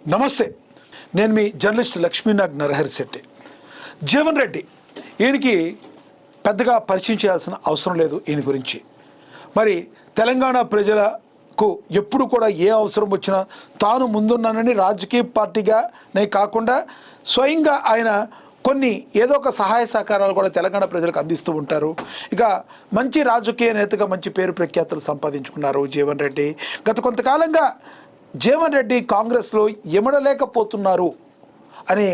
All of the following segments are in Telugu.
నమస్తే, నేను మీ జర్నలిస్ట్ లక్ష్మీనాగ్ నరహరి శెట్టి. జీవన్ రెడ్డి ఈయనకి పెద్దగా పరిచయం చేయాల్సిన అవసరం లేదు. ఈయన గురించి మరి తెలంగాణ ప్రజలకు ఎప్పుడు కూడా ఏ అవసరం వచ్చినా తాను ముందున్నానని రాజకీయ పార్టీగానే కాకుండా స్వయంగా ఆయన కొన్ని ఏదో ఒక సహాయ సహకారాలు కూడా తెలంగాణ ప్రజలకు అందిస్తూ ఉంటారు. ఇక మంచి రాజకీయ నేతగా మంచి పేరు ప్రఖ్యాతులు సంపాదించుకున్నారు జీవన్ రెడ్డి. గత కొంతకాలంగా జీవన్ రెడ్డి కాంగ్రెస్లో ఎమడలేకపోతున్నారు అనే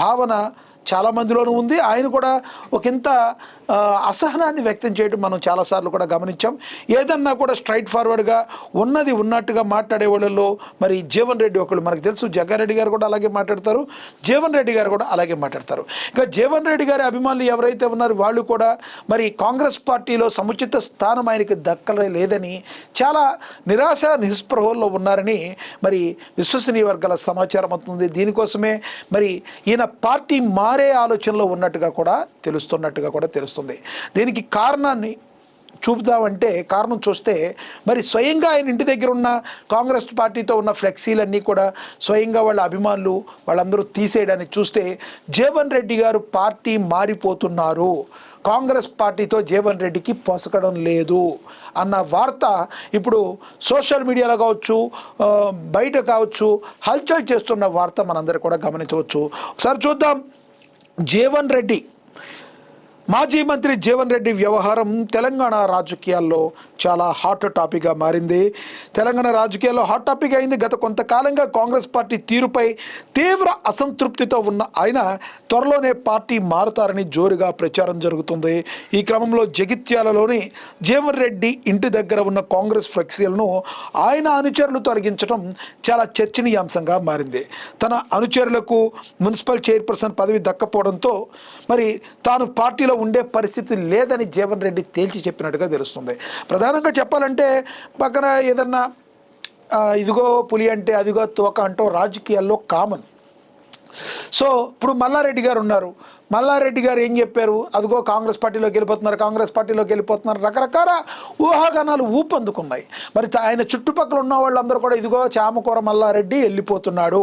భావన చాలామందిలోనూ ఉంది. ఆయన కూడా ఒకంత అసహనాన్ని వ్యక్తం చేయడం మనం చాలాసార్లు కూడా గమనించాం. ఏదన్నా కూడా స్ట్రైట్ ఫార్వర్డ్గా ఉన్నది ఉన్నట్టుగా మాట్లాడే వాళ్ళల్లో మరి జీవన్ రెడ్డి ఒకళ్ళు. మనకు తెలుసు జగ్గారెడ్డి గారు కూడా అలాగే మాట్లాడతారు, జీవన్ రెడ్డి గారు కూడా అలాగే మాట్లాడతారు. ఇక జీవన్ రెడ్డి గారి అభిమానులు ఎవరైతే ఉన్నారో వాళ్ళు కూడా మరి కాంగ్రెస్ పార్టీలో సముచిత స్థానం ఆయనకి దక్కలేదని చాలా నిరాశ నిస్పృహల్లో ఉన్నారని మరి విశ్వసనీయ వర్గాల సమాచారం అవుతుంది. దీనికోసమే మరి ఈయన పార్టీ మారే ఆలోచనలో ఉన్నట్టుగా కూడా తెలుస్తుంది. దీనికి కారణాన్ని చూపుదామంటే కారణం చూస్తే మరి స్వయంగా ఆయన ఇంటి దగ్గర ఉన్న కాంగ్రెస్ పార్టీతో ఉన్న ఫ్లెక్సీలన్నీ కూడా స్వయంగా వాళ్ళ అభిమానులు వాళ్ళందరూ తీసేయడానికి చూస్తే జీవన్ రెడ్డి గారు పార్టీ మారిపోతున్నారు, కాంగ్రెస్ పార్టీతో జీవన్ రెడ్డికి పొసకడం లేదు అన్న వార్త ఇప్పుడు సోషల్ మీడియాలో కావచ్చు, బయట కావచ్చు హల్చల్ చేస్తున్న వార్త మనందరూ కూడా గమనించవచ్చు. ఒకసారి చూద్దాం. జీవన్ రెడ్డి, మాజీ మంత్రి జీవన్ రెడ్డి వ్యవహారం తెలంగాణ రాజకీయాల్లో చాలా హాట్ టాపిక్గా మారింది. తెలంగాణ రాజకీయాల్లో హాట్ టాపిక్ అయింది. గత కొంతకాలంగా కాంగ్రెస్ పార్టీ తీరుపై తీవ్ర అసంతృప్తితో ఉన్న ఆయన త్వరలోనే పార్టీ మారుతారని జోరుగా ప్రచారం జరుగుతుంది. ఈ క్రమంలో జగిత్యాలలోని జీవన్ రెడ్డి ఇంటి దగ్గర ఉన్న కాంగ్రెస్ ఫ్లెక్సీలను ఆయన అనుచరులు తొలగించడం చాలా చర్చనీయాంశంగా మారింది. తన అనుచరులకు మున్సిపల్ చైర్పర్సన్ పదవి దక్కపోవడంతో మరి తాను పార్టీలో ఉండే పరిస్థితి లేదని జీవన్ రెడ్డి తేల్చి చెప్పినట్టుగా తెలుస్తుంది. ప్రధానంగా చెప్పాలంటే పక్కన ఏదన్నా ఇదిగో పులి అంటే అదిగో తోక అంటూ రాజకీయాల్లో కామన్. సో ఇప్పుడు మల్లారెడ్డి గారు ఉన్నారు. మల్లారెడ్డి గారు ఏం చెప్పారు? అదిగో కాంగ్రెస్ పార్టీలోకి వెళ్ళిపోతున్నారు, రకరకాల ఊహాగానాలు ఊపందుకున్నాయి. మరి ఆయన చుట్టుపక్కల ఉన్న వాళ్ళందరూ కూడా ఇదిగో చామకూర మల్లారెడ్డి వెళ్ళిపోతున్నాడు,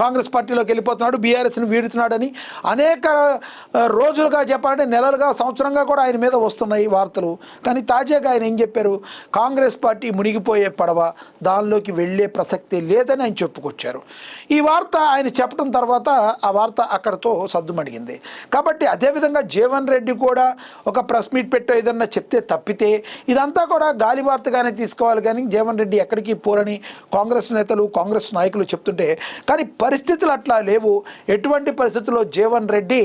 కాంగ్రెస్ పార్టీలోకి వెళ్ళిపోతున్నాడు, బీఆర్ఎస్ని వీడుతున్నాడని అనేక రోజులుగా చెప్పాలంటే నెలలుగా సంవత్సరంగా కూడా ఆయన మీద వస్తున్నాయి వార్తలు. కానీ తాజాగా ఆయన ఏం చెప్పారు? కాంగ్రెస్ పార్టీ మునిగిపోయే పడవ, దానిలోకి వెళ్ళే ప్రసక్తి లేదని ఆయన చెప్పుకొచ్చారు. ఈ వార్త ఆయన చెప్పడం తర్వాత ఆ వార్త అక్కడతో సద్దుమణిగింది. కాబట్టి అదేవిధంగా జీవన్ రెడ్డి కూడా ఒక ప్రెస్ మీట్ పెట్టో ఏదన్నా చెప్తే తప్పితే ఇదంతా కూడా గాలి వార్తగానే తీసుకోవాలి. కానీ జీవన్ రెడ్డి ఎక్కడికి పోరని కాంగ్రెస్ నేతలు కాంగ్రెస్ నాయకులు చెప్తుంటే, కానీ పరిస్థితులు అట్లా లేవు. ఎటువంటి పరిస్థితుల్లో జీవన్ రెడ్డి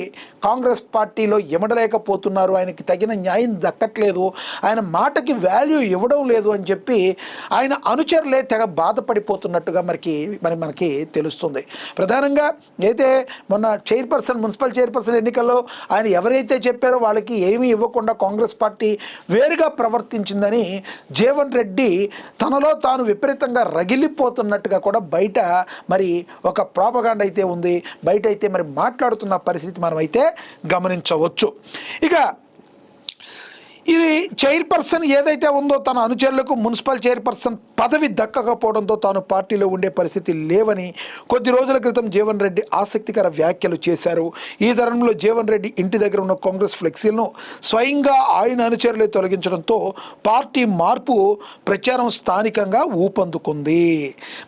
కాంగ్రెస్ పార్టీలో ఎమడలేకపోతున్నారు, ఆయనకి తగిన న్యాయం దక్కట్లేదు, ఆయన మాటకి వాల్యూ ఇవ్వడం లేదు అని చెప్పి ఆయన అనుచరులే తెగ బాధపడిపోతున్నట్టుగా మనకి తెలుస్తుంది. ప్రధానంగా అయితే మొన్న మున్సిపల్ చైర్పర్సన్ ఎన్నికల్లో ఆయన ఎవరైతే చెప్పారో వాళ్ళకి ఏమీ ఇవ్వకుండా కాంగ్రెస్ పార్టీ వేరుగా ప్రవర్తించిందని జీవన్ రెడ్డి తనలో తాను విపరీతంగా రగిలిపోతున్నట్టుగా కూడా బయట మరి ఒక ప్రాపగాండా అయితే ఉంది. బయట అయితే మరి మాట్లాడుతున్న పరిస్థితి మనమైతే గమనించవచ్చు. ఇక ఇది చైర్పర్సన్ ఏదైతే ఉందో తన అనుచరులకు మున్సిపల్ చైర్పర్సన్ పదవి దక్కకపోవడంతో తాను పార్టీలో ఉండే పరిస్థితి లేవని కొద్ది రోజుల క్రితం జీవన్ రెడ్డి ఆసక్తికర వ్యాఖ్యలు చేశారు. ఈ తరుణంలో జీవన్ రెడ్డి ఇంటి దగ్గర ఉన్న కాంగ్రెస్ ఫ్లెక్సీలను స్వయంగా ఆయన అనుచరులే తొలగించడంతో పార్టీ మార్పు ప్రచారం స్థానికంగా ఊపందుకుంది.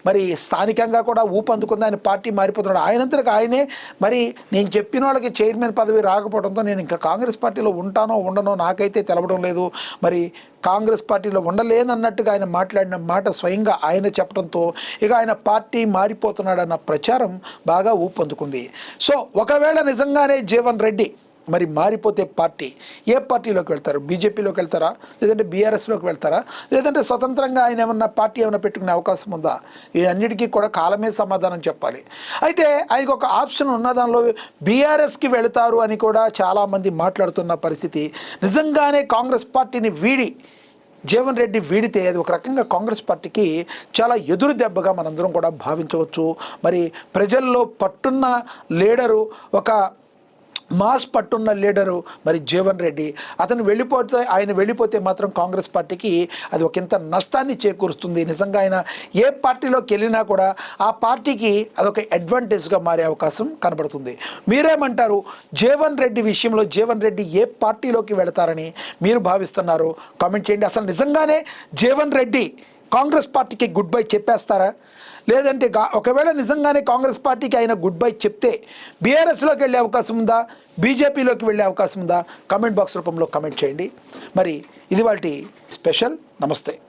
మరి స్థానికంగా కూడా ఊపందుకుంది. ఆయన పార్టీ మారిపోతున్నాడు. ఆయనంతటికి ఆయనే మరి నేను చెప్పిన వాళ్ళకి చైర్మన్ పదవి రాకపోవడంతో నేను ఇంకా కాంగ్రెస్ పార్టీలో ఉంటానో ఉండనో నాకైతే తెలవడం లేదు, మరి కాంగ్రెస్ పార్టీలో ఉండలేనన్నట్టుగా ఆయన మాట్లాడిన మాట స్వయంగా ఆయన చెప్పడంతో ఇక ఆయన పార్టీ మారిపోతున్నాడన్న ప్రచారం బాగా ఊపందుకుంది. సో ఒకవేళ నిజంగానే జీవన్ రెడ్డి మరి మారిపోతే ఏ పార్టీలోకి వెళ్తారు? బీజేపీలోకి వెళ్తారా, లేదంటే బీఆర్ఎస్లోకి వెళ్తారా, లేదంటే స్వతంత్రంగా ఆయన ఏమన్నా పెట్టుకునే అవకాశం ఉందా? ఇవన్నిటికీ కూడా కాలమే సమాధానం చెప్పాలి. అయితే ఆయనకు ఒక ఆప్షన్ ఉన్న దానిలో బీఆర్ఎస్కి వెళతారు అని కూడా చాలామంది మాట్లాడుతున్న పరిస్థితి. నిజంగానే కాంగ్రెస్ పార్టీని జీవన్ రెడ్డి వీడితే అది ఒక రకంగా కాంగ్రెస్ పార్టీకి చాలా ఎదురు దెబ్బగా మనందరం కూడా భావించవచ్చు. మరి ప్రజల్లో పట్టున్న లీడరు, ఒక మాస్ పట్టున్న లీడరు మరి జీవన్ రెడ్డి. ఆయన వెళ్ళిపోతే మాత్రం కాంగ్రెస్ పార్టీకి అది ఒకంత నష్టాన్ని చేకూరుస్తుంది. నిజంగా ఆయన ఏ పార్టీలోకి వెళ్ళినా కూడా ఆ పార్టీకి అదొక అడ్వాంటేజ్గా మారే అవకాశం కనబడుతుంది. మీరేమంటారు? జీవన్ రెడ్డి విషయంలో జీవన్ రెడ్డి ఏ పార్టీలోకి వెళతారని మీరు భావిస్తున్నారు? కామెంట్ చేయండి. అసలు నిజంగానే జీవన్ రెడ్డి కాంగ్రెస్ పార్టీకి గుడ్ బై చెప్పేస్తారా? లేదంటే ఒకవేళ నిజంగానే కాంగ్రెస్ పార్టీకి ఆయన గుడ్ బై చెప్తే బీఆర్ఎస్లోకి వెళ్ళే అవకాశం ఉందా, బీజేపీలోకి వెళ్ళే అవకాశం ఉందా? కామెంట్ బాక్స్ రూపంలో కామెంట్ చేయండి. మరి ఇది వాటి స్పెషల్. నమస్తే.